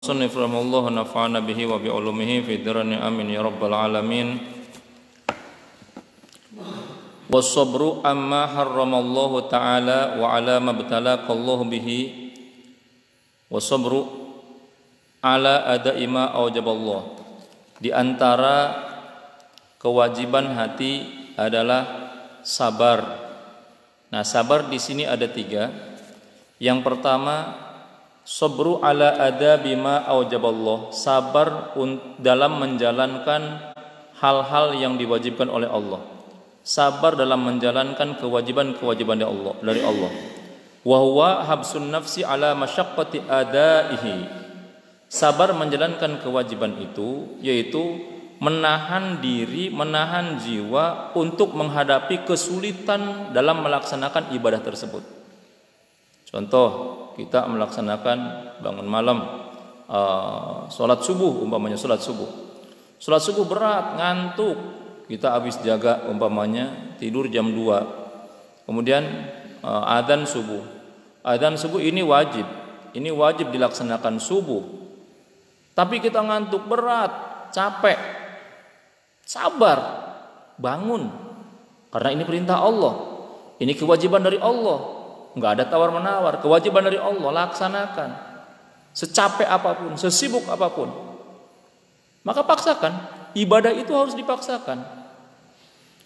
Musannif rahimahullah nafa'ana bihi wa bi ulumihi fi dharani amin ya rabbal alamin. Was-sabru amma harramallahu ta'ala wa ala ma btalaqallahu bihi. Was-sabru ala ada'i ma aujaballah. Di antara kewajiban hati adalah sabar. Nah, sabar di sini ada 3. Yang pertama, sabru ala adabi ma aujaballah, sabar dalam menjalankan hal-hal yang diwajibkan oleh Allah. Sabar dalam menjalankan kewajiban-kewajiban dari Allah. Wa huwa habsun nafsi ala masyaqqati adaihi. Sabar menjalankan kewajiban itu yaitu menahan diri, menahan jiwa untuk menghadapi kesulitan dalam melaksanakan ibadah tersebut. Contoh, kita melaksanakan bangun malam, sholat subuh, umpamanya sholat subuh berat, ngantuk, kita habis jaga, umpamanya tidur jam 2, kemudian adzan subuh ini wajib dilaksanakan subuh, tapi kita ngantuk berat, capek, sabar, bangun, karena ini perintah Allah, ini kewajiban dari Allah. Enggak ada tawar-menawar, kewajiban dari Allah, laksanakan. Secapek apapun, sesibuk apapun. Maka paksakan, ibadah itu harus dipaksakan.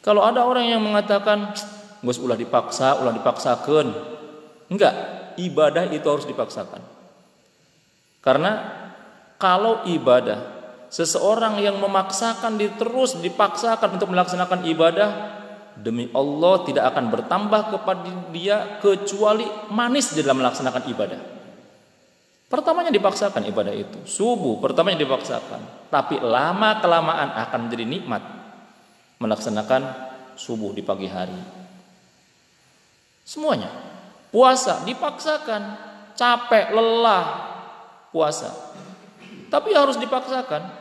Kalau ada orang yang mengatakan, "Geus ulah dipaksakeun." Enggak, ibadah itu harus dipaksakan. Karena kalau ibadah, seseorang yang memaksakan terus dipaksakan untuk melaksanakan ibadah, demi Allah tidak akan bertambah kepada dia kecuali manis di dalam melaksanakan ibadah. Pertamanya dipaksakan ibadah itu, subuh pertamanya dipaksakan, tapi lama kelamaan akan menjadi nikmat melaksanakan subuh di pagi hari. Semuanya. Puasa dipaksakan, capek, lelah puasa. Tapi harus dipaksakan.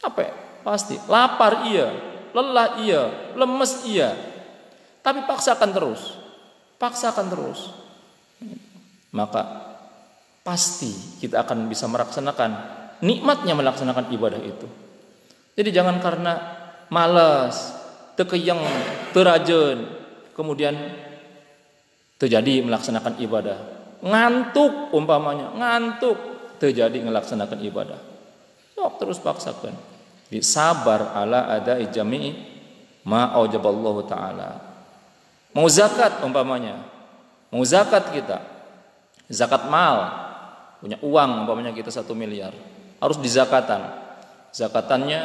Capek pasti, lapar iya, lelah iya, lemes iya, tapi paksakan terus, maka pasti kita akan bisa melaksanakan nikmatnya melaksanakan ibadah itu. Jadi jangan karena malas, tekeyang, terajen, kemudian terjadi melaksanakan ibadah, ngantuk umpamanya, terjadi melaksanakan ibadah. Terus paksakan. Sabar ala adai jami'i ma aujaballahu ta'ala. Mau zakat umpamanya, mau zakat kita, zakat mal, punya uang umpamanya kita 1 miliar, harus dizakatan. Zakatannya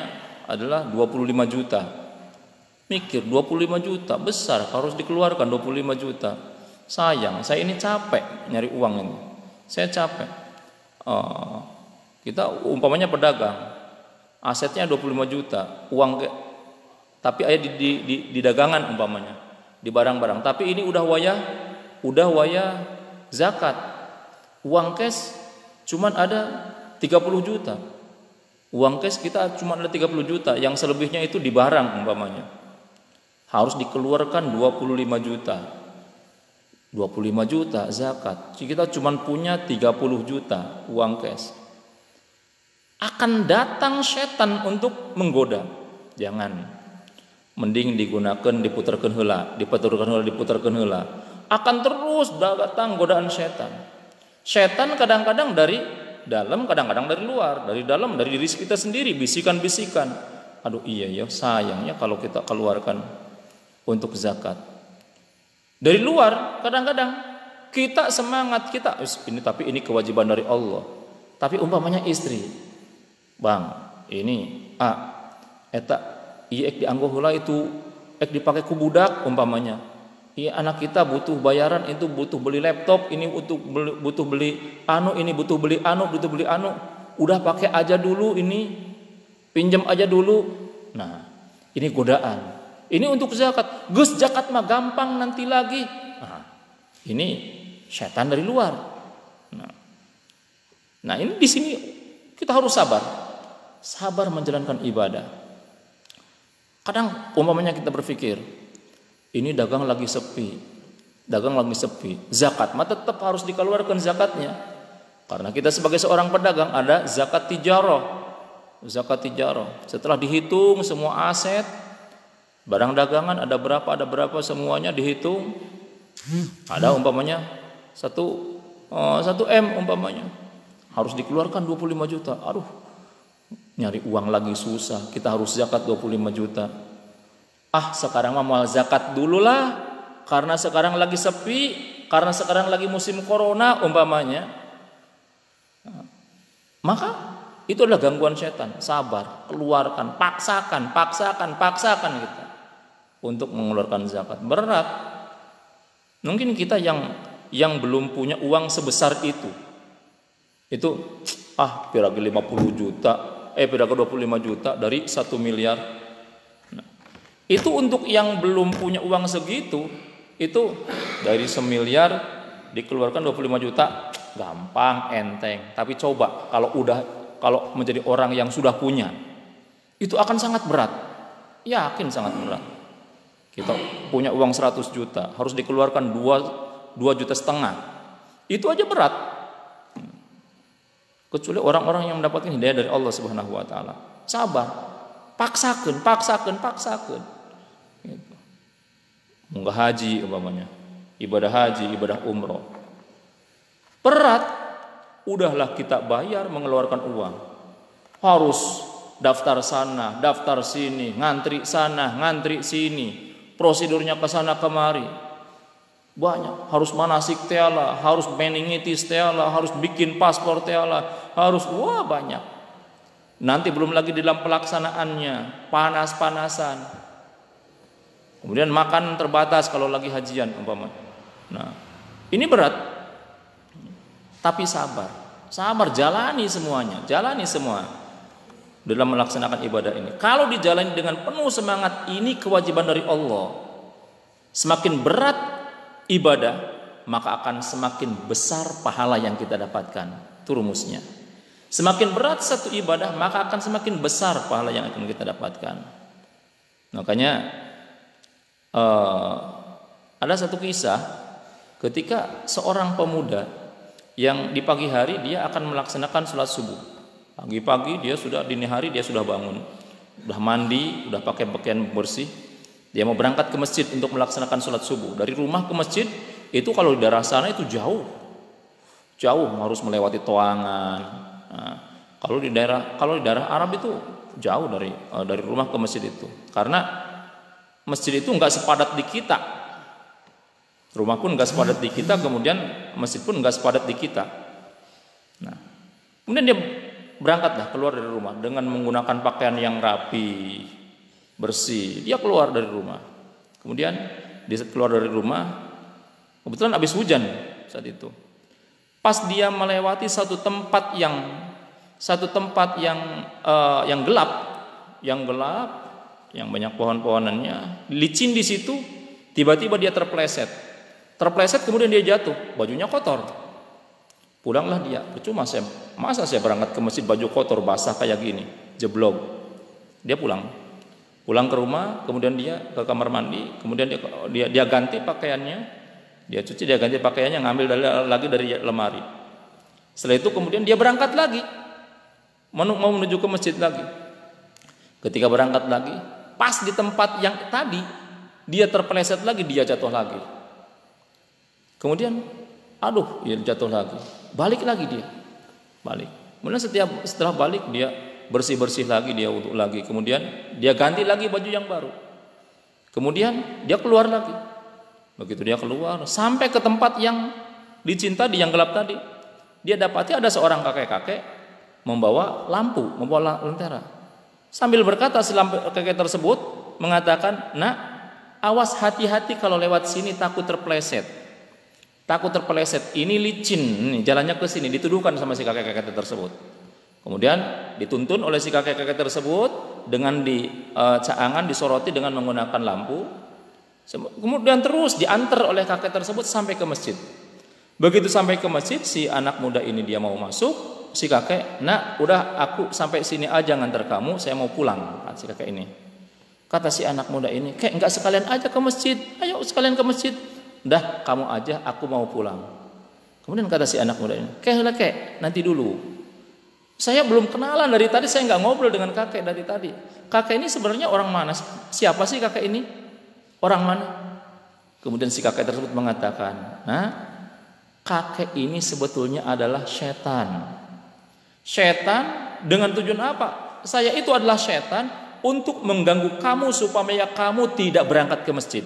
adalah 25 juta. Mikir 25 juta besar, harus dikeluarkan 25 juta. Sayang, saya ini capek nyari uang ini. Saya capek. Kita umpamanya pedagang, asetnya 25 juta, tapi ada di dagangan umpamanya, di barang-barang. Tapi ini udah waya zakat. Uang cash cuman ada 30 juta. Uang cash kita cuma ada 30 juta, yang selebihnya itu di barang umpamanya. Harus dikeluarkan 25 juta. 25 juta zakat. Kita cuma punya 30 juta uang cash. Akan datang setan untuk menggoda. Jangan. Mending digunakan diputarkeun heula. Akan terus datang godaan setan. Setan kadang-kadang dari dalam, kadang-kadang dari luar. Dari dalam, dari diri kita sendiri, bisikan-bisikan. Aduh iya ya, sayangnya kalau kita keluarkan untuk zakat. Dari luar kadang-kadang kita semangat, tapi ini kewajiban dari Allah. Tapi umpamanya istri, Bang, ini eta ieu ek dianggo heula itu ek dipake ku budak umpamanya. Iya, anak kita butuh bayaran, itu butuh beli laptop, ini butuh beli anu. Udah pakai aja dulu ini, pinjam aja dulu. Nah, ini godaan. Ini untuk zakat. Gus, zakat mah gampang nanti lagi. Nah, ini setan dari luar. Nah, ini di sini kita harus sabar menjalankan ibadah. Kadang umpamanya kita berpikir, ini dagang lagi sepi, zakat mah tetap harus dikeluarkan zakatnya. Karena kita sebagai seorang pedagang ada zakat tijarah. Zakat tijarah. Setelah dihitung semua aset, barang dagangan ada berapa semuanya dihitung. Ada umpamanya 1 M umpamanya. Harus dikeluarkan 25 juta. Aduh, nyari uang lagi susah. Kita harus zakat 25 juta. Sekarang mah mau zakat dulu lah, karena sekarang lagi sepi, karena sekarang lagi musim corona umpamanya. Maka itu adalah gangguan setan. Sabar, keluarkan, paksakan kita untuk mengeluarkan zakat. Berat. Mungkin kita yang belum punya uang sebesar itu piragi 50 juta, piragi 25 juta dari 1 miliar. Itu untuk yang belum punya uang segitu, itu dari 1 miliar dikeluarkan 25 juta gampang, enteng. Tapi coba kalau menjadi orang yang sudah punya, itu akan sangat berat. Yakin sangat berat. Kita punya uang 100 juta, harus dikeluarkan 2,5 juta. Itu aja berat. Kecuali orang-orang yang mendapatkan hidayah dari Allah Subhanahu wa taala. Sabar. Paksakan. Gitu. Munggah haji umpamanya. Ibadah haji, ibadah umroh. Berat. Udahlah kita bayar mengeluarkan uang. Harus daftar sana, daftar sini, ngantri sana, ngantri sini. Prosedurnya ke sana kemari. Banyak, harus manasik teala, harus meningitis teala, harus bikin paspor teala, harus banyak. Nanti belum lagi dalam pelaksanaannya, panas-panasan. Kemudian makan terbatas kalau lagi hajian umpamanya. Nah, ini berat. Tapi sabar. Sabar, jalani semuanya, jalani semua dalam melaksanakan ibadah ini. Kalau dijalani dengan penuh semangat, ini kewajiban dari Allah. Semakin berat ibadah, maka akan semakin besar pahala yang kita dapatkan. Itu rumusnya. Semakin berat satu ibadah, maka akan semakin besar pahala yang akan kita dapatkan. Makanya ada satu kisah ketika seorang pemuda yang di pagi hari dia akan melaksanakan sholat subuh. Pagi-pagi dia sudah, dini hari dia sudah bangun, sudah mandi, sudah pakai pakaian bersih. Dia mau berangkat ke masjid untuk melaksanakan sholat subuh. Dari rumah ke masjid itu kalau di daerah sana itu jauh, harus melewati toangan. Nah, kalau di daerah Arab itu jauh dari rumah ke masjid itu, karena masjid itu nggak sepadat di kita. Rumah pun nggak sepadat di kita, kemudian masjid pun nggak sepadat di kita. Nah, kemudian dia berangkatlah keluar dari rumah dengan menggunakan pakaian yang rapi, bersih. Dia keluar dari rumah. Kemudian dia keluar dari rumah, kebetulan habis hujan saat itu. Pas dia melewati satu tempat yang gelap, yang banyak pohon-pohonannya, licin di situ. Tiba-tiba dia terpleset kemudian dia jatuh, bajunya kotor. Pulanglah dia, percuma masa saya berangkat ke masjid baju kotor basah kayak gini, jeblok. Dia pulang ke rumah, kemudian dia ke kamar mandi, kemudian dia ganti pakaiannya, dia cuci, dia ganti pakaiannya, ngambil lagi dari lemari. Setelah itu kemudian dia berangkat lagi, mau menuju ke masjid lagi. Ketika berangkat lagi, pas di tempat yang tadi dia terpeleset lagi, dia jatuh lagi. Kemudian dia jatuh lagi. Balik lagi dia. Kemudian setelah balik dia bersih-bersih lagi, dia wudu lagi. Kemudian dia ganti lagi baju yang baru. Kemudian dia keluar lagi. Begitu dia keluar sampai ke tempat yang licin tadi, yang gelap tadi, dia dapati ada seorang kakek-kakek membawa lampu, membawa lentera. Sambil berkata si kakek tersebut mengatakan, "Nak, awas hati-hati kalau lewat sini, takut terpeleset. Ini licin, jalannya ke sini." Dituduhkan sama si kakek-kakek tersebut. Kemudian dituntun oleh si kakek-kakek tersebut dengan caangan, disoroti dengan menggunakan lampu. Kemudian terus diantar oleh kakek tersebut sampai ke masjid. Begitu sampai ke masjid, si anak muda ini dia mau masuk, si kakek, "Nak, udah aku sampai sini aja ngantar kamu, saya mau pulang." Si kakek ini. Kata si anak muda ini, "Kek, enggak sekalian aja ke masjid? Ayo sekalian ke masjid." "Dah, kamu aja, aku mau pulang." Kemudian kata si anak muda ini, kek, nanti dulu. Saya belum kenalan dari tadi, saya nggak ngobrol dengan kakek dari tadi. Kakek ini sebenarnya orang mana? Siapa sih kakek ini? Orang mana? Kemudian si kakek tersebut mengatakan, nah, kakek ini sebetulnya adalah setan. Setan dengan tujuan apa? Saya itu adalah setan untuk mengganggu kamu supaya kamu tidak berangkat ke masjid.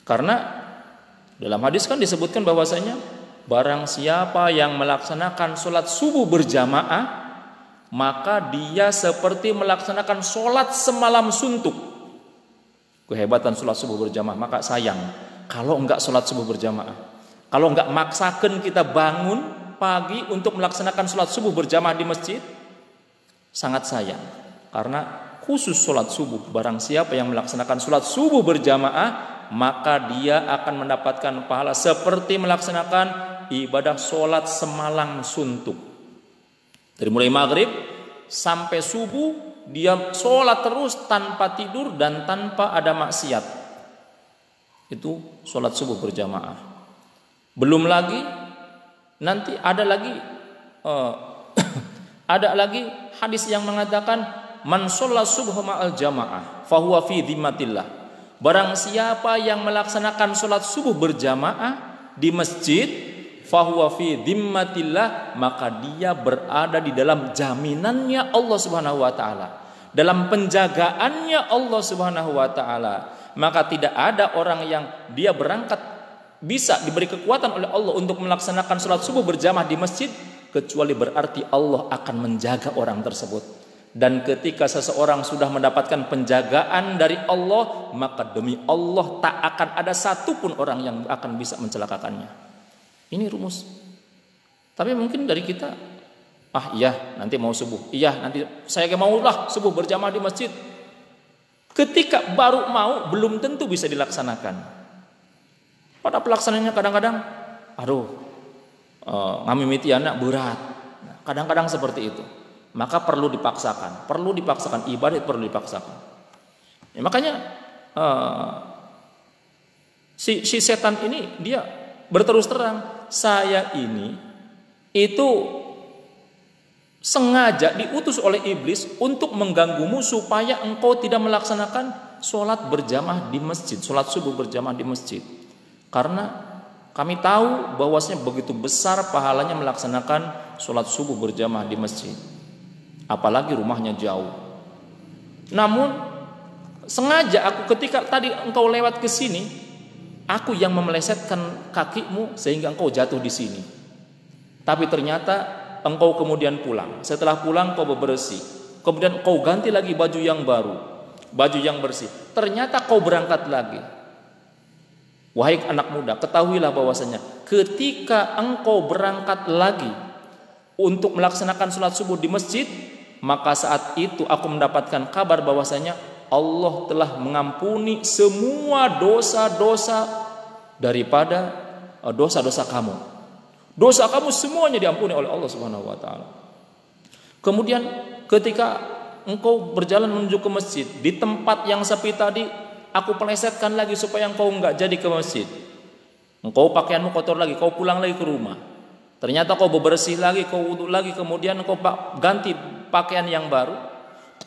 Karena dalam hadis kan disebutkan bahwasanya barang siapa yang melaksanakan sholat subuh berjamaah, maka dia seperti melaksanakan sholat semalam suntuk. Kehebatan sholat subuh berjamaah. Maka sayang kalau enggak sholat subuh berjamaah, kalau enggak maksakan kita bangun pagi untuk melaksanakan sholat subuh berjamaah di masjid, sangat sayang. Karena khusus sholat subuh, barang siapa yang melaksanakan sholat subuh berjamaah, maka dia akan mendapatkan pahala seperti melaksanakan ibadah sholat semalam suntuk. Dari mulai maghrib sampai subuh dia sholat terus tanpa tidur dan tanpa ada maksiat. Itu sholat subuh berjamaah. Belum lagi nanti ada lagi hadis yang mengatakan man sholat subuh ma'al jamaah fahuwa fi dhimmatillah. Barang siapa yang melaksanakan sholat subuh berjamaah di masjid, fahuwa fi dhimmatillah, maka dia berada di dalam jaminannya Allah Subhanahu wa taala, dalam penjagaannya Allah Subhanahu wa taala. Maka tidak ada orang yang dia berangkat bisa diberi kekuatan oleh Allah untuk melaksanakan sholat subuh berjamaah di masjid, kecuali berarti Allah akan menjaga orang tersebut. Dan ketika seseorang sudah mendapatkan penjagaan dari Allah, maka demi Allah tak akan ada satupun orang yang akan bisa mencelakakannya. Ini rumus. Tapi mungkin dari kita, iya nanti mau subuh, iya nanti saya maulah subuh berjamaah di masjid. Ketika baru mau, belum tentu bisa dilaksanakan. Pada pelaksanaannya kadang-kadang, ngamimiti anak berat. Kadang-kadang seperti itu. Maka perlu dipaksakan ibadah, perlu dipaksakan. Ya, makanya si setan ini dia berterus terang, saya ini itu sengaja diutus oleh iblis untuk mengganggumu supaya engkau tidak melaksanakan sholat berjamaah di masjid, sholat subuh berjamaah di masjid. Karena kami tahu bahwasanya begitu besar pahalanya melaksanakan sholat subuh berjamaah di masjid. Apalagi rumahnya jauh. Namun sengaja aku ketika tadi engkau lewat ke sini, aku yang memelesetkan kakimu sehingga engkau jatuh di sini. Tapi ternyata engkau kemudian pulang. Setelah pulang kau bebersih. Kemudian kau ganti lagi baju yang baru, baju yang bersih. Ternyata kau berangkat lagi. Wahai anak muda, ketahuilah bahwasanya ketika engkau berangkat lagi untuk melaksanakan sholat subuh di masjid, maka saat itu aku mendapatkan kabar bahwasanya Allah telah mengampuni semua dosa-dosa daripada dosa-dosa kamu. Dosa kamu semuanya diampuni oleh Allah Subhanahu wa taala. Kemudian ketika engkau berjalan menuju ke masjid, di tempat yang sepi tadi aku pelesetkan lagi supaya engkau enggak jadi ke masjid. Engkau pakaianmu kotor lagi, kau pulang lagi ke rumah. Ternyata kau bebersih lagi, kau wudu lagi, kemudian kau ganti pakaian yang baru.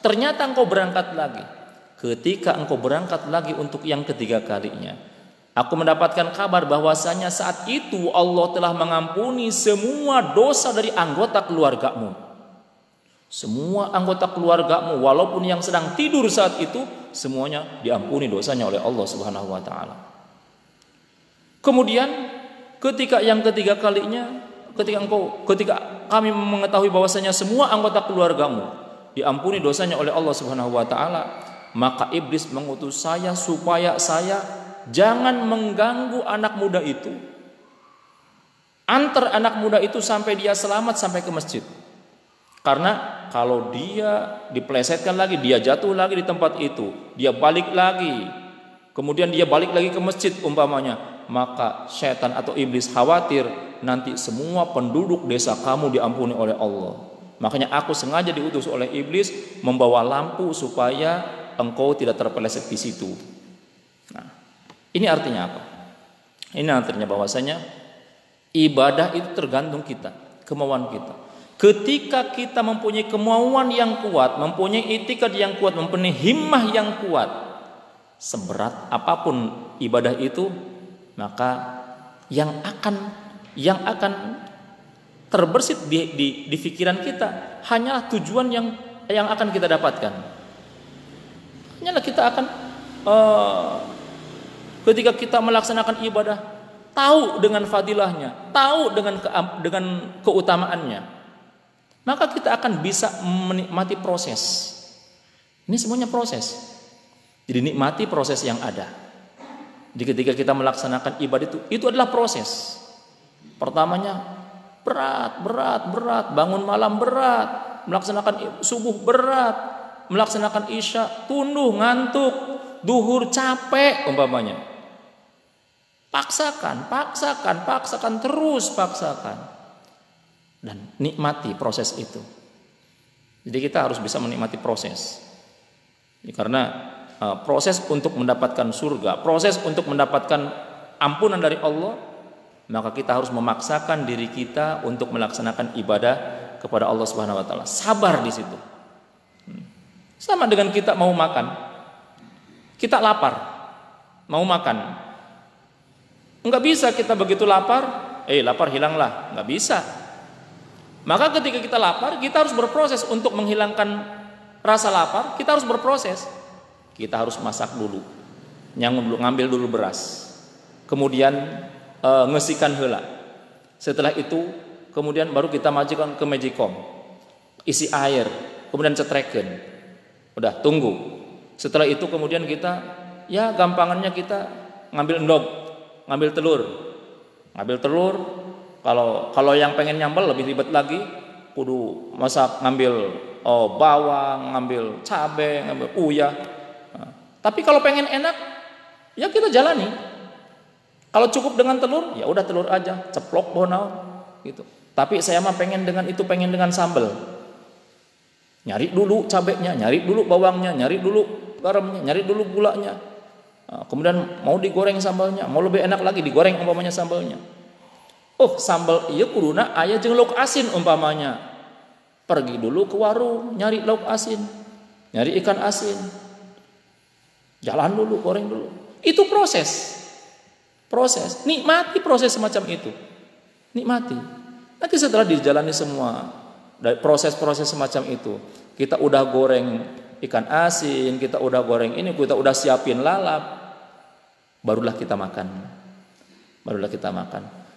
Ternyata engkau berangkat lagi. Ketika engkau berangkat lagi untuk yang ketiga kalinya, aku mendapatkan kabar bahwasanya saat itu Allah telah mengampuni semua dosa dari anggota keluargamu. Semua anggota keluargamu walaupun yang sedang tidur saat itu, semuanya diampuni dosanya oleh Allah Subhanahu wa taala. Kemudian ketika yang ketiga kalinya, ketika kami mengetahui bahwasanya semua anggota keluargamu diampuni dosanya oleh Allah Subhanahu wa taala, maka iblis mengutus saya supaya saya jangan mengganggu anak muda itu. Antar anak muda itu sampai dia selamat sampai ke masjid. Karena kalau dia dipelesetkan lagi, dia jatuh lagi di tempat itu, dia balik lagi, kemudian dia balik lagi ke masjid umpamanya, maka setan atau iblis khawatir nanti semua penduduk desa kamu diampuni oleh Allah. Makanya aku sengaja diutus oleh iblis membawa lampu supaya engkau tidak terpeleset di situ. Nah, ini artinya apa? Ini artinya bahwasanya Ibadah itu tergantung kita, kemauan kita. Ketika kita mempunyai kemauan yang kuat, mempunyai itikad yang kuat, mempunyai himmah yang kuat, seberat apapun ibadah itu, maka yang akan terbersit di pikiran kita hanyalah tujuan yang akan kita dapatkan. Hanyalah kita akan ketika kita melaksanakan ibadah, tahu dengan fadilahnya, tahu dengan keutamaannya, maka kita akan bisa menikmati proses. Ini semuanya proses. Jadi nikmati proses yang ada. Jadi ketika kita melaksanakan ibadah itu adalah proses. Pertamanya berat, bangun malam berat, melaksanakan subuh berat, melaksanakan isya tunduh, ngantuk, duhur capek umpamanya. Paksakan, terus paksakan. Dan nikmati proses itu. Jadi kita harus bisa menikmati proses. Karena proses untuk mendapatkan surga, proses untuk mendapatkan ampunan dari Allah, maka kita harus memaksakan diri kita untuk melaksanakan ibadah kepada Allah Subhanahu wa taala. Sabar di situ. Sama dengan kita mau makan. Kita lapar, mau makan. Enggak bisa kita begitu lapar, lapar hilanglah, enggak bisa. Maka ketika kita lapar, kita harus berproses untuk menghilangkan rasa lapar, kita harus berproses. Kita harus masak dulu, ngambil dulu beras, kemudian ngesikan heula. Setelah itu, kemudian baru kita majikan ke Magicom, isi air, kemudian cetreken, udah tunggu. Setelah itu kemudian kita, ya gampangannya kita ngambil endog, ngambil telur. Kalau yang pengen nyambel lebih ribet lagi, kudu masak, ngambil bawang, ngambil cabai, ngambil uyah. Tapi kalau pengen enak, ya kita jalani. Kalau cukup dengan telur, ya udah telur aja, ceplok bonau gitu. Tapi saya mah pengen dengan sambal. Nyari dulu cabenya, nyari dulu bawangnya, nyari dulu garamnya, nyari dulu gulanya. Kemudian mau digoreng sambalnya, mau lebih enak lagi digoreng umpamanya sambalnya. Sambal iya kuduna aya jeung lauk asin umpamanya. Pergi dulu ke warung, nyari lauk asin, nyari ikan asin. Jalan dulu, goreng dulu. Itu proses. Nikmati proses semacam itu. Nikmati. Nanti setelah dijalani semua dari proses-proses semacam itu, kita udah goreng ikan asin, kita udah goreng ini, kita udah siapin lalap, barulah kita makan.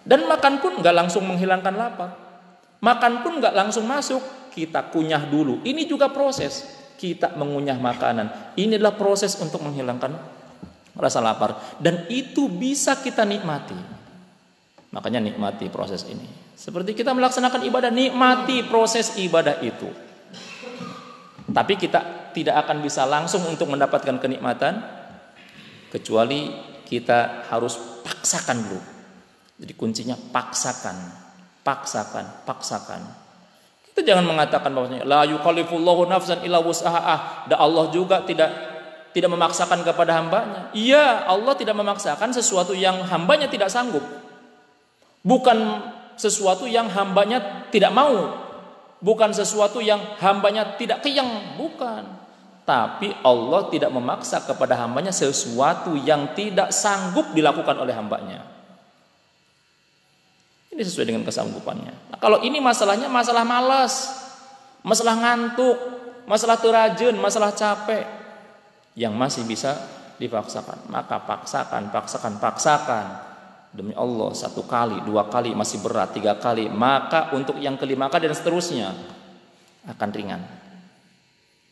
Dan makan pun nggak langsung menghilangkan lapar. Makan pun nggak langsung masuk, kita kunyah dulu. Ini juga proses. Kita mengunyah makanan. Ini adalah proses untuk menghilangkan rasa lapar. Dan itu bisa kita nikmati. Makanya nikmati proses ini. Seperti kita melaksanakan ibadah, nikmati proses ibadah itu. Tapi kita tidak akan bisa langsung untuk mendapatkan kenikmatan, kecuali kita harus paksakan dulu. Jadi kuncinya paksakan. Kita jangan mengatakan bahwasanya la yukallifullahu nafsan illa wus'aha. Dan Allah juga tidak memaksakan kepada hambanya. Iya, Allah tidak memaksakan sesuatu yang hambanya tidak sanggup. Bukan sesuatu yang hambanya tidak mau. Bukan sesuatu yang hambanya tidak kenyang. Bukan. Tapi Allah tidak memaksa kepada hambanya sesuatu yang tidak sanggup dilakukan oleh hambanya. Ini sesuai dengan kesanggupannya. Nah, kalau ini masalahnya masalah malas, masalah ngantuk, masalah terajen, masalah capek yang masih bisa dipaksakan, maka paksakan. Demi Allah, 1 kali, 2 kali masih berat, 3 kali, maka untuk yang kelima kali dan seterusnya akan ringan.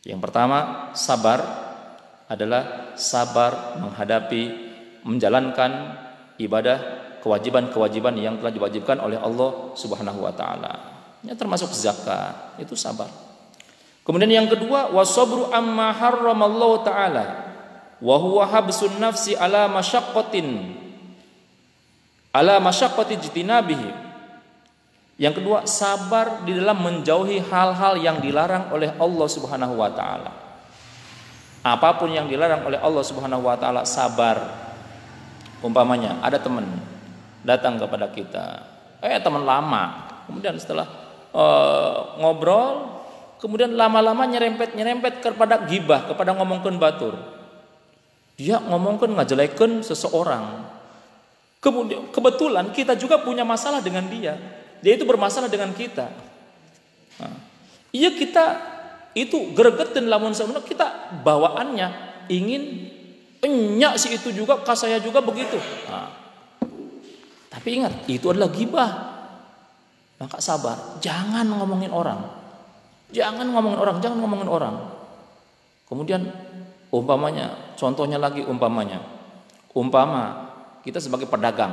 Yang pertama, sabar adalah sabar menjalankan ibadah, kewajiban-kewajiban yang telah diwajibkan oleh Allah Subhanahu wa taala. Ya, termasuk zakat, itu sabar. Kemudian yang kedua, wasabru amma harramallahu taala wa huwa habsun nafsi ala masyaqqati jitinabihi. Yang kedua, sabar di dalam menjauhi hal-hal yang dilarang oleh Allah Subhanahu wa taala. Apapun yang dilarang oleh Allah Subhanahu wa taala, sabar. Umpamanya ada teman datang kepada kita, teman lama. Kemudian setelah ngobrol, kemudian lama-lama nyerempet kepada gibah, kepada ngomongkeun batur. Dia ngomongkeun ngajelekeun seseorang. Kemudian kebetulan kita juga punya masalah dengan dia. Dia itu bermasalah dengan kita. Nah, iya kita itu gregetan lamun sebenarnya kita bawaannya ingin enyak si itu juga, ka saya juga begitu. Nah, tapi ingat, itu adalah gibah. Maka sabar, jangan ngomongin orang. Jangan ngomongin orang. Kemudian umpamanya, contohnya lagi umpama kita sebagai pedagang.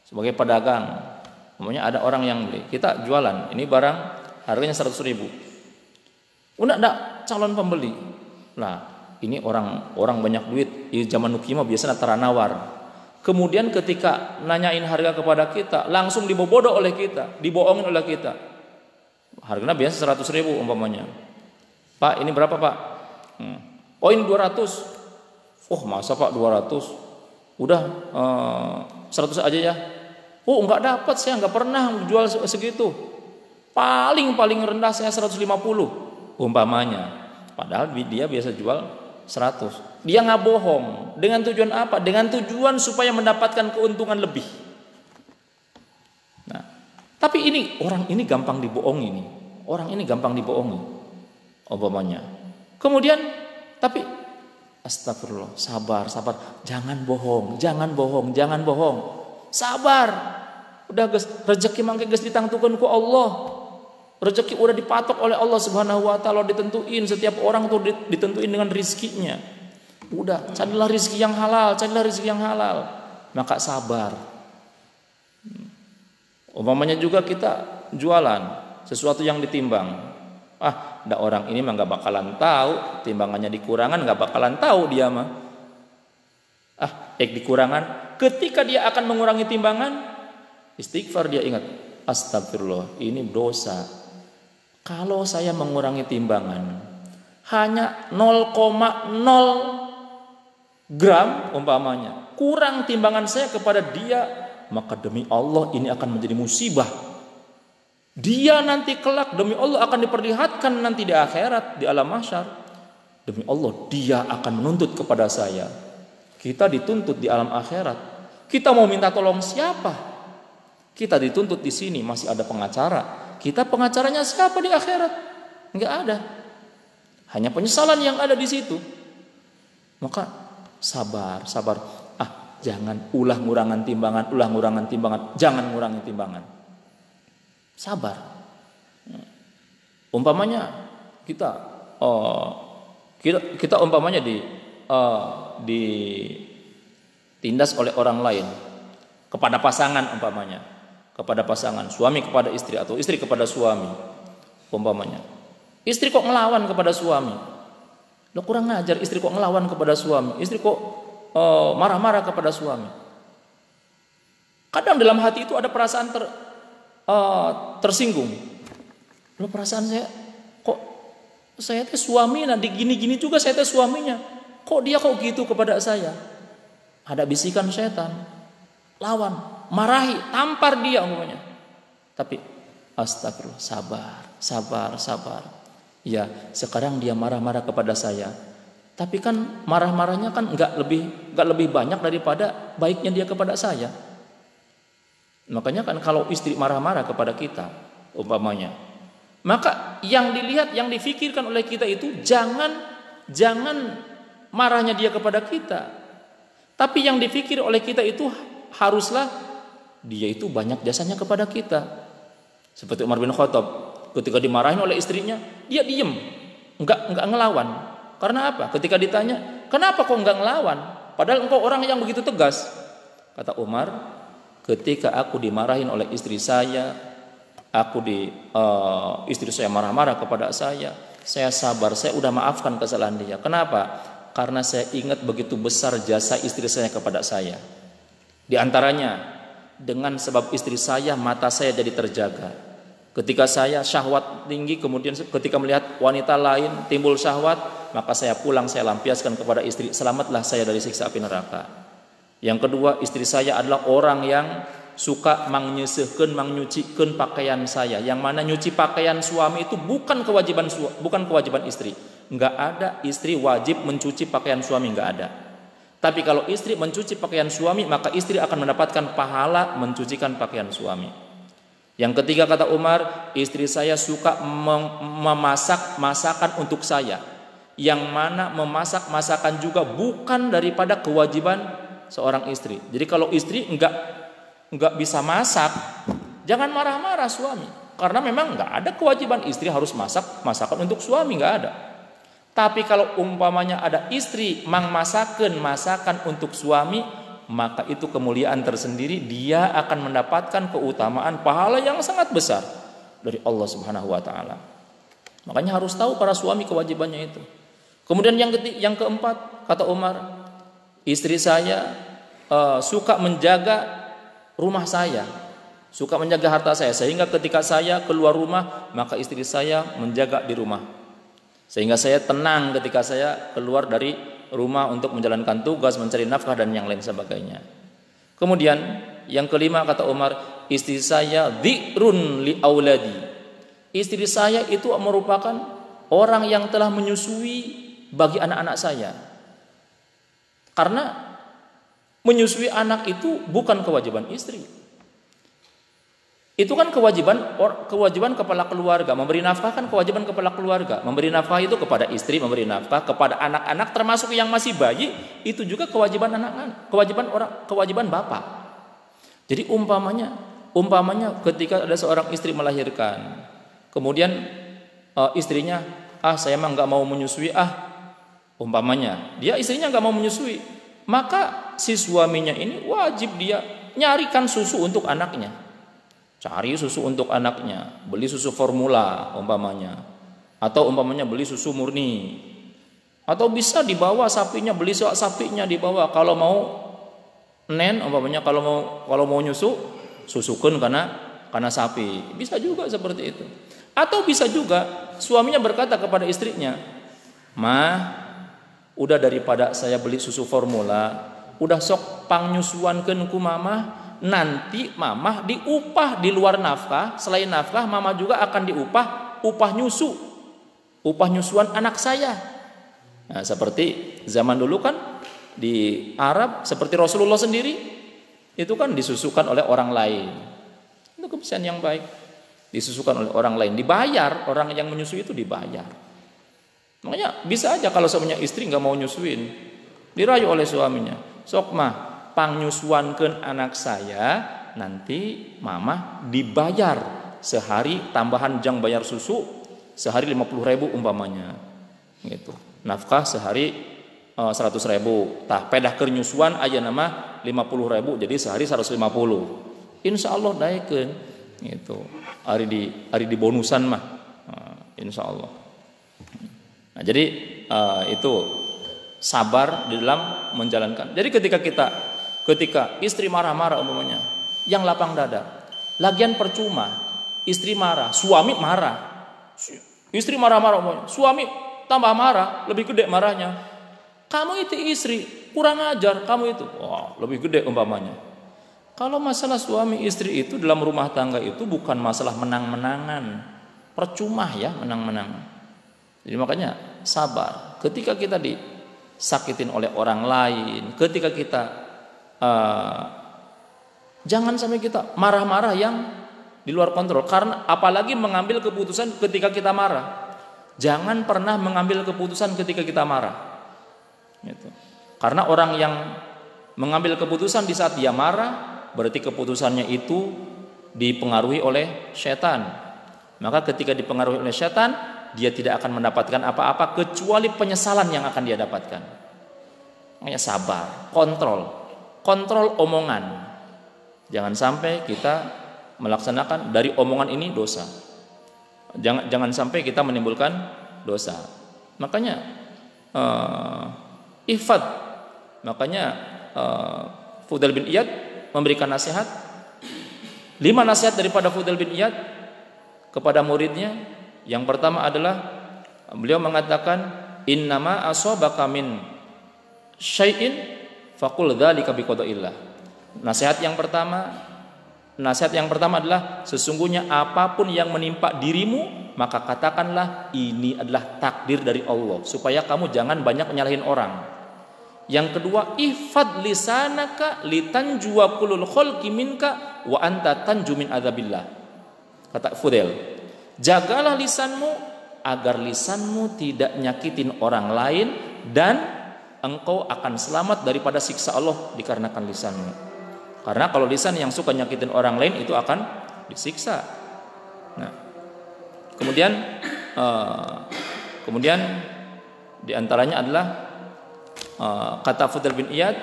Umpamanya ada orang yang beli, kita jualan, ini barang harganya 100.000. Udah ada calon pembeli. Nah, ini orang banyak duit, di zaman nukima biasanya taranawar. Kemudian ketika nanyain harga kepada kita, langsung dibobodoh oleh kita, dibohongin oleh kita. Harganya biasa 100.000 umpamanya. Pak, ini berapa Pak? Oh ini 200. Oh masa Pak 200? Udah 100 aja ya. Oh enggak dapat, saya enggak pernah jual segitu. Paling rendah saya 150 umpamanya. Padahal dia biasa jual 100. Dia nggak bohong. Dengan tujuan apa? Dengan tujuan supaya mendapatkan keuntungan lebih. Nah, tapi orang ini gampang dibohongi nih. Orang ini gampang dibohongi. Umpamanya. Kemudian, tapi astagfirullah, sabar. Jangan bohong. Sabar. Udah rezeki mangke geus ditangtukeun ku Allah. Rezeki udah dipatok oleh Allah Subhanahu wa taala, ditentuin setiap orang tuh ditentuin dengan rizkinya. Udah, carilah rezeki yang halal. Maka sabar. Umpamanya juga kita jualan sesuatu yang ditimbang. Ada orang ini mah nggak bakalan tahu, timbangannya dikurangan nggak bakalan tahu dia mah. Dikurangan. Ketika dia akan mengurangi timbangan, istighfar dia ingat, astagfirullah, ini dosa. Kalau saya mengurangi timbangan hanya 0,0 gram umpamanya, kurang timbangan saya kepada dia, maka demi Allah ini akan menjadi musibah. Dia nanti kelak demi Allah akan diperlihatkan nanti di akhirat, di alam mahsyar. Demi Allah dia akan menuntut kepada saya. Kita dituntut di alam akhirat. Kita mau minta tolong siapa? Kita dituntut di sini masih ada pengacara. Kita pengacaranya siapa di akhirat? Enggak ada. Hanya penyesalan yang ada di situ. Maka sabar. Jangan ngurangan timbangan, jangan ngurangi timbangan. Sabar. Umpamanya kita umpamanya ditindas oleh orang lain kepada pasangan umpamanya, kepada pasangan, suami kepada istri atau istri kepada suami umpamanya. Istri kok ngelawan kepada suami? Lo kurang ngajar, istri kok ngelawan kepada suami, istri kok marah-marah kepada suami. Kadang dalam hati itu ada perasaan tersinggung. Lo perasaan saya teh suami, nanti gini-gini juga saya teh suaminya. Kok dia gitu kepada saya? Ada bisikan setan, lawan, marahi, tampar dia umpamanya. Tapi astagfirullah, sabar. Ya, sekarang dia marah-marah kepada saya. Tapi kan marah-marahnya kan enggak lebih banyak daripada baiknya dia kepada saya. Makanya kan kalau istri marah-marah kepada kita umpamanya, maka yang dilihat, yang difikirkan oleh kita itu jangan marahnya dia kepada kita. Tapi yang dipikir oleh kita itu haruslah dia itu banyak jasanya kepada kita. Seperti Umar bin Khattab, ketika dimarahin oleh istrinya, dia diem, enggak ngelawan. Karena apa? Ketika ditanya, kenapa kok enggak ngelawan? Padahal engkau orang yang begitu tegas. Kata Umar, ketika aku dimarahin oleh istri saya, istri saya marah-marah kepada saya sabar, saya udah maafkan kesalahan dia. Kenapa? Karena saya ingat begitu besar jasa istri saya kepada saya. Di antaranya, dengan sebab istri saya, mata saya jadi terjaga. Ketika saya syahwat tinggi, kemudian ketika melihat wanita lain timbul syahwat, maka saya pulang, saya lampiaskan kepada istri, selamatlah saya dari siksa api neraka. Yang kedua, istri saya adalah orang yang suka mangnyesehkeun, mangnyucikeun pakaian saya. Yang mana nyuci pakaian suami itu bukan kewajiban istri. Enggak ada istri wajib mencuci pakaian suami, enggak ada. Tapi kalau istri mencuci pakaian suami, maka istri akan mendapatkan pahala mencucikan pakaian suami. Yang ketiga kata Umar, istri saya suka memasak masakan untuk saya. Yang mana memasak masakan juga bukan daripada kewajiban seorang istri. Jadi kalau istri enggak bisa masak, jangan marah-marah suami. Karena memang enggak ada kewajiban istri harus masak masakan untuk suami, enggak ada. Tapi kalau umpamanya ada istri masakan masakan untuk suami, maka itu kemuliaan tersendiri, dia akan mendapatkan keutamaan pahala yang sangat besar dari Allah Subhanahu wa taala. Makanya harus tahu para suami kewajibannya itu. Kemudian yang keempat kata Umar, istri saya suka menjaga rumah saya, suka menjaga harta saya, sehingga ketika saya keluar rumah maka istri saya menjaga di rumah, sehingga saya tenang ketika saya keluar dari rumah untuk menjalankan tugas, mencari nafkah dan yang lain sebagainya. Kemudian yang kelima kata Umar, istri saya dzikrun li auladi. Istri saya itu merupakan orang yang telah menyusui bagi anak-anak saya. Karena menyusui anak itu bukan kewajiban istri. Itu kan kewajiban kepala keluarga. Memberi nafkah kan kewajiban kepala keluarga. Memberi nafkah itu kepada istri, memberi nafkah kepada anak-anak termasuk yang masih bayi, itu juga kewajiban anak-anak, kewajiban bapak. Jadi umpamanya ketika ada seorang istri melahirkan, kemudian istrinya, saya mah nggak mau menyusui, umpamanya dia istrinya nggak mau menyusui, maka si suaminya ini wajib dia nyarikan susu untuk anaknya. Cari susu untuk anaknya, beli susu formula umpamanya, atau umpamanya beli susu murni, atau bisa dibawa sapinya, beli sapinya dibawa. Kalau mau umpamanya kalau mau nyusu, susukan karena sapi, bisa juga seperti itu. Atau bisa juga suaminya berkata kepada istrinya, udah daripada saya beli susu formula, udah sok pangnyusuankeun ku mamah. Nanti mamah diupah di luar nafkah, selain nafkah mama juga akan diupah upah nyusuan anak saya. Nah, seperti zaman dulu kan di Arab, seperti Rasulullah sendiri itu kan disusukan oleh orang lain. Itu kebiasaan yang baik. Disusukan oleh orang lain, dibayar, orang yang menyusui itu dibayar. Makanya bisa aja kalau semuanya istri nggak mau nyusuin, dirayu oleh suaminya, sok mah pangnyusuankeun anak saya, nanti mama dibayar sehari tambahan jang bayar susu sehari 50.000 umpamanya gitu. Nafkah sehari 100.000, tah pedah keur nyusuan aya nama 50.000, jadi sehari 150. Insyaallah daekeun gitu. Ari di bonusan mah insyaallah. Nah, jadi itu sabar di dalam menjalankan. Jadi ketika istri marah-marah umpamanya, yang lapang dada. Lagian percuma, istri marah, suami marah. Istri marah-marah umpamanya, suami tambah marah, lebih gede marahnya. Kamu itu istri, kurang ajar kamu itu. Wah, lebih gede umpamanya. Kalau masalah suami istri itu dalam rumah tangga itu bukan masalah menang-menangan. Percuma ya menang-menangan. Jadi makanya sabar. Ketika kita disakitin oleh orang lain, ketika kita jangan sampai kita marah-marah yang di luar kontrol. Karena apalagi mengambil keputusan ketika kita marah. Jangan pernah mengambil keputusan ketika kita marah. Gitu. Karena orang yang mengambil keputusan di saat dia marah, berarti keputusannya itu dipengaruhi oleh setan. Maka ketika dipengaruhi oleh setan, dia tidak akan mendapatkan apa-apa kecuali penyesalan yang akan dia dapatkan. Makanya sabar, kontrol omongan. Jangan sampai kita melaksanakan dari omongan ini dosa. Jangan sampai kita menimbulkan dosa. Makanya ihfad. Makanya Fudail bin Iyad memberikan nasihat. 5 nasihat daripada Fudail bin Iyad kepada muridnya. Yang pertama adalah beliau mengatakan, innama asabaka min syai'in faqul dzalika biqadaillah. Nasihat yang pertama, nasihat yang pertama adalah sesungguhnya apapun yang menimpa dirimu, maka katakanlah ini adalah takdir dari Allah, supaya kamu jangan banyak menyalahin orang. Yang kedua, ihfad lisanaka litanjuwa kulul khalqi minka wa anta tanju min adzabillah. Kata Fudail, jagalah lisanmu agar lisanmu tidak nyakitin orang lain dan engkau akan selamat daripada siksa Allah dikarenakan lisanmu. Karena kalau lisan yang suka nyakitin orang lain itu akan disiksa. Nah, kemudian diantaranya adalah kata Fudail bin Iyad,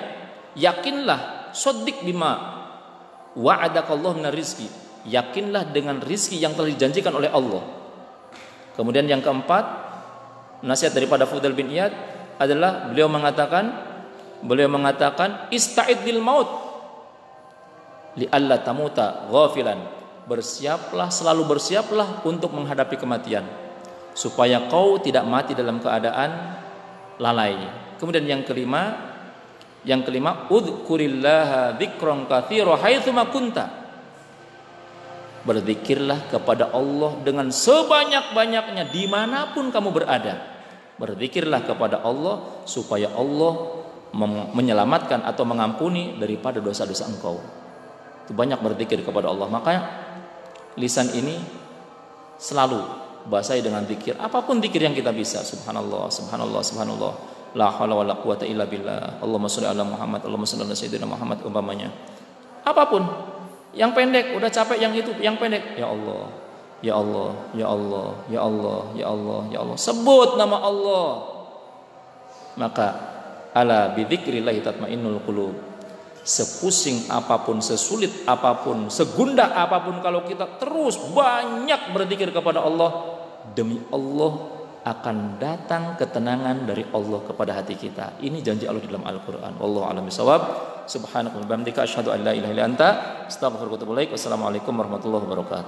yakinlah shaddiq bima wa'adakallahu minar rizqi, yakinlah dengan rizki yang telah dijanjikan oleh Allah. Kemudian yang keempat, nasihat daripada Fudail bin Iyad adalah beliau mengatakan ista'id lil maut li alla tamuta ghafilan, selalu bersiaplah untuk menghadapi kematian supaya kau tidak mati dalam keadaan lalai. Kemudian yang kelima, udhkurillaha dzikran katsira haitsu ma kunta. Berzikirlah kepada Allah dengan sebanyak-banyaknya dimanapun kamu berada. Berzikirlah kepada Allah supaya Allah menyelamatkan atau mengampuni daripada dosa-dosa engkau. Itu banyak berzikir kepada Allah. Makanya lisan ini selalu basahi dengan zikir. Apapun zikir yang kita bisa. Subhanallah, subhanallah, subhanallah. La haula wala quwata illa billah. Allahumma shalli ala Muhammad, Allahumma shalli ala sayyidina Muhammad, umpamanya. Apapun. Yang pendek, udah capek yang itu, yang pendek. Ya Allah, ya Allah, ya Allah, ya Allah, ya Allah, ya Allah. Sebut nama Allah. Maka ala bidzikrillah tatmainnul qulub. Sepusing apapun, sesulit apapun, segundah apapun, kalau kita terus banyak berzikir kepada Allah, demi Allah akan datang ketenangan dari Allah kepada hati kita. Ini janji Allah di dalam Al-Quran. Wallahu a'lam bishawab. Subhanakallahumma wa bihamdika asyhadu an la ilaha illa anta astaghfiruka wa atubu ilaik. Wassalamualaikum warahmatullahi wabarakatuh.